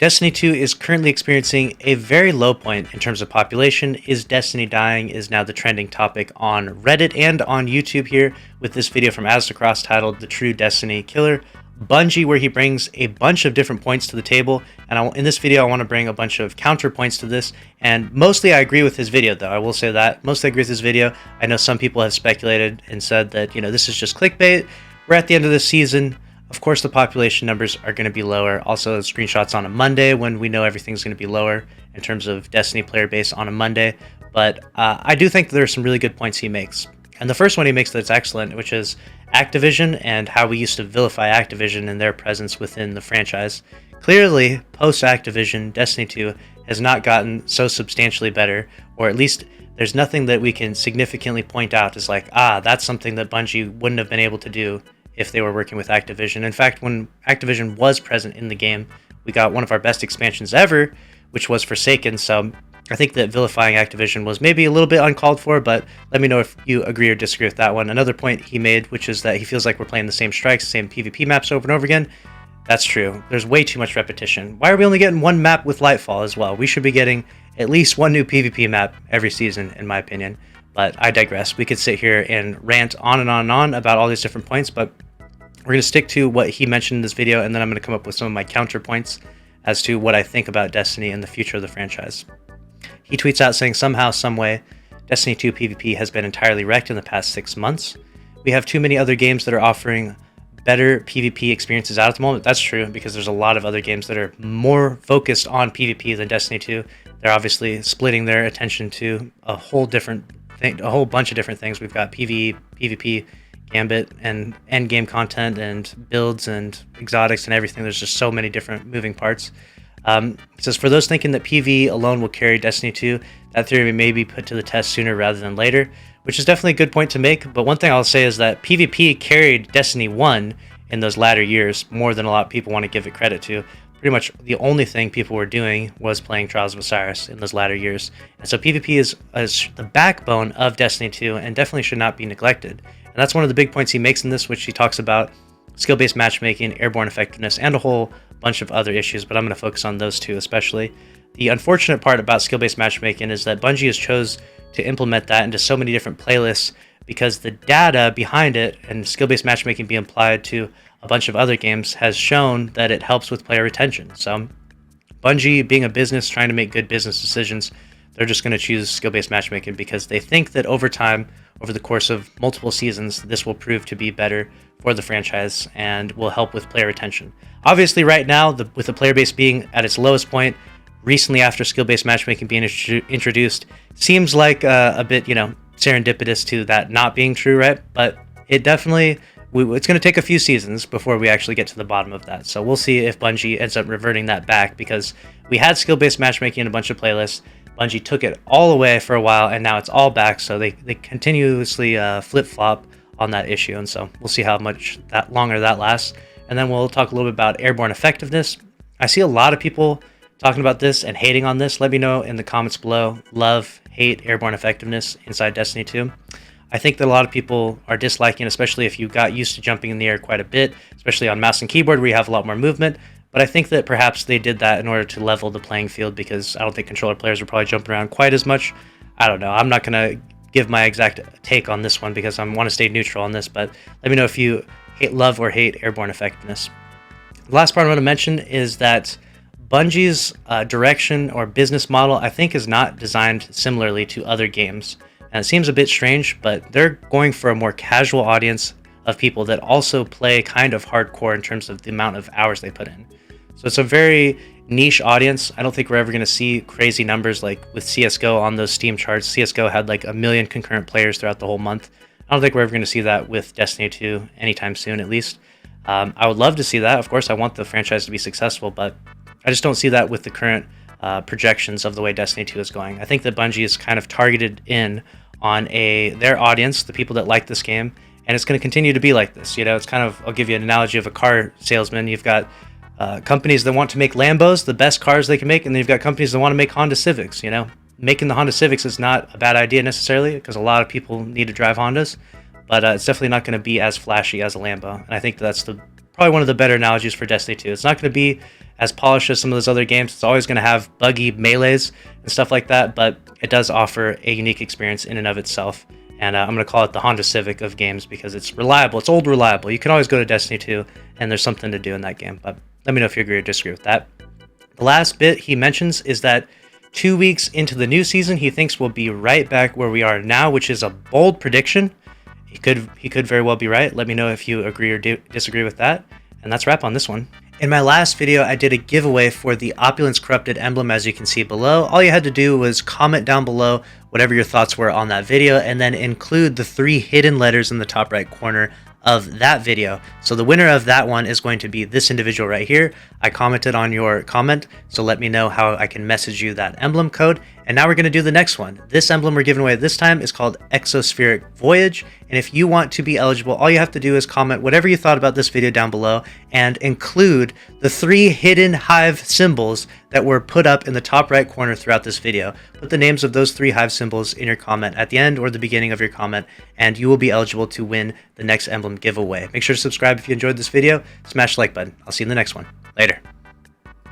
Destiny 2 is currently experiencing a very low point in terms of population. Is Destiny dying is now the trending topic on Reddit and on YouTube here with this video from Aztecross titled The True Destiny Killer. Bungie, where he brings a bunch of different points to the table, and in this video I want to bring a bunch of counterpoints to this, and mostly I agree with his video though. I will say that mostly I agree with his video. I know some people have speculated and said that, you know, this is just clickbait. We're at the end of the season. Of course the population numbers are going to be lower. Also screenshots on a Monday when we know everything's going to be lower in terms of Destiny player base on a Monday, but I do think there are some really good points he makes. And the first one he makes that's excellent, which is Activision and how we used to vilify Activision and their presence within the franchise. Clearly, post-Activision, Destiny 2 has not gotten so substantially better, or at least there's nothing that we can significantly point out as like, that's something that Bungie wouldn't have been able to do if they were working with Activision. In fact, when Activision was present in the game, we got one of our best expansions ever, which was Forsaken, so I think that vilifying Activision was maybe a little bit uncalled for, but let me know if you agree or disagree with that one. Another point he made, which is that he feels like we're playing the same strikes, same PvP maps over and over again. That's true. There's way too much repetition. Why are we only getting one map with Lightfall as well? We should be getting at least one new PvP map every season, in my opinion. But I digress. We could sit here and rant on and on and on about all these different points, but we're going to stick to what he mentioned in this video, and then I'm going to come up with some of my counterpoints as to what I think about Destiny and the future of the franchise. He tweets out saying, somehow, someway, Destiny 2 PvP has been entirely wrecked in the past 6 months. We have too many other games that are offering better PvP experiences out at the moment. That's true, because there's a lot of other games that are more focused on PvP than Destiny 2. They're obviously splitting their attention to a whole bunch of different things. We've got PvE, PvP, Gambit, and endgame content, and builds, and exotics, and everything. There's just so many different moving parts. It says, for those thinking that PvE alone will carry Destiny 2, that theory may be put to the test sooner rather than later, which is definitely a good point to make. But one thing I'll say is that PvP carried Destiny 1 in those latter years more than a lot of people want to give it credit to. Pretty much the only thing people were doing was playing Trials of Osiris in those latter years. And so PvP is the backbone of Destiny 2 and definitely should not be neglected. And that's one of the big points he makes in this, which he talks about skill-based matchmaking, airborne effectiveness, and a whole bunch of other issues, but I'm going to focus on those two especially. The unfortunate part about skill-based matchmaking is that Bungie has chose to implement that into so many different playlists because the data behind it and skill-based matchmaking being applied to a bunch of other games has shown that it helps with player retention. So Bungie, being a business trying to make good business decisions, they're just going to choose skill-based matchmaking because they think that over time, over the course of multiple seasons, this will prove to be better for the franchise and will help with player retention. Obviously, right now, with the player base being at its lowest point, recently after skill-based matchmaking being introduced, seems like a bit, serendipitous to that not being true, right? But it definitely, it's going to take a few seasons before we actually get to the bottom of that. So we'll see if Bungie ends up reverting that back, because we had skill-based matchmaking in a bunch of playlists. Bungie took it all away for a while, and now it's all back, so they continuously flip-flop on that issue, and so we'll see how much longer that lasts. And then we'll talk a little bit about airborne effectiveness. I see a lot of people talking about this and hating on this. Let me know in the comments below. Love, hate airborne effectiveness inside Destiny 2. I think that a lot of people are disliking, especially if you got used to jumping in the air quite a bit, especially on mouse and keyboard where you have a lot more movement. But I think that perhaps they did that in order to level the playing field, because I don't think controller players were probably jumping around quite as much. I don't know. I'm not going to give my exact take on this one because I want to stay neutral on this, but let me know if you love or hate airborne effectiveness. The last part I want to mention is that Bungie's direction or business model, I think, is not designed similarly to other games. And it seems a bit strange, but they're going for a more casual audience of people that also play kind of hardcore in terms of the amount of hours they put in. So it's a very niche audience. I don't think we're ever going to see crazy numbers like with CSGO on those Steam charts. CSGO had like 1 million concurrent players throughout the whole month. I don't think we're ever going to see that with Destiny 2 anytime soon, at least. I would love to see that. Of course, I want the franchise to be successful, but I just don't see that with the current projections of the way Destiny 2 is going. I think that Bungie is kind of targeted in on their audience, the people that like this game, and it's going to continue to be like this. It's kind of, I'll give you an analogy of a car salesman. You've got companies that want to make Lambos, the best cars they can make, and then you've got companies that want to make Honda Civics. Making the Honda Civics is not a bad idea necessarily, because a lot of people need to drive Hondas, but it's definitely not going to be as flashy as a Lambo. And I think that's the probably one of the better analogies for Destiny 2. It's not going to be as polished as some of those other games. It's always going to have buggy melees and stuff like that, but it does offer a unique experience in and of itself. And I'm going to call it the Honda Civic of games because it's reliable. It's old reliable. You can always go to Destiny 2 and there's something to do in that game. But let me know if you agree or disagree with that. The last bit he mentions is that 2 weeks into the new season, he thinks we'll be right back where we are now, which is a bold prediction. He could very well be right. Let me know if you agree or disagree with that. And that's a wrap on this one. In my last video, I did a giveaway for the Opulence Corrupted emblem, as you can see below. All you had to do was comment down below whatever your thoughts were on that video, and then include the 3 hidden letters in the top right corner of that video. So the winner of that one is going to be this individual right here. I commented on your comment, so let me know how I can message you that emblem code. And now we're going to do the next one. This emblem we're giving away this time is called Exospheric Voyage. And if you want to be eligible, all you have to do is comment whatever you thought about this video down below and include the 3 hidden hive symbols that were put up in the top right corner throughout this video. Put the names of those 3 hive symbols in your comment at the end or the beginning of your comment, and you will be eligible to win the next emblem giveaway. Make sure to subscribe if you enjoyed this video. Smash the like button. I'll see you in the next one. Later.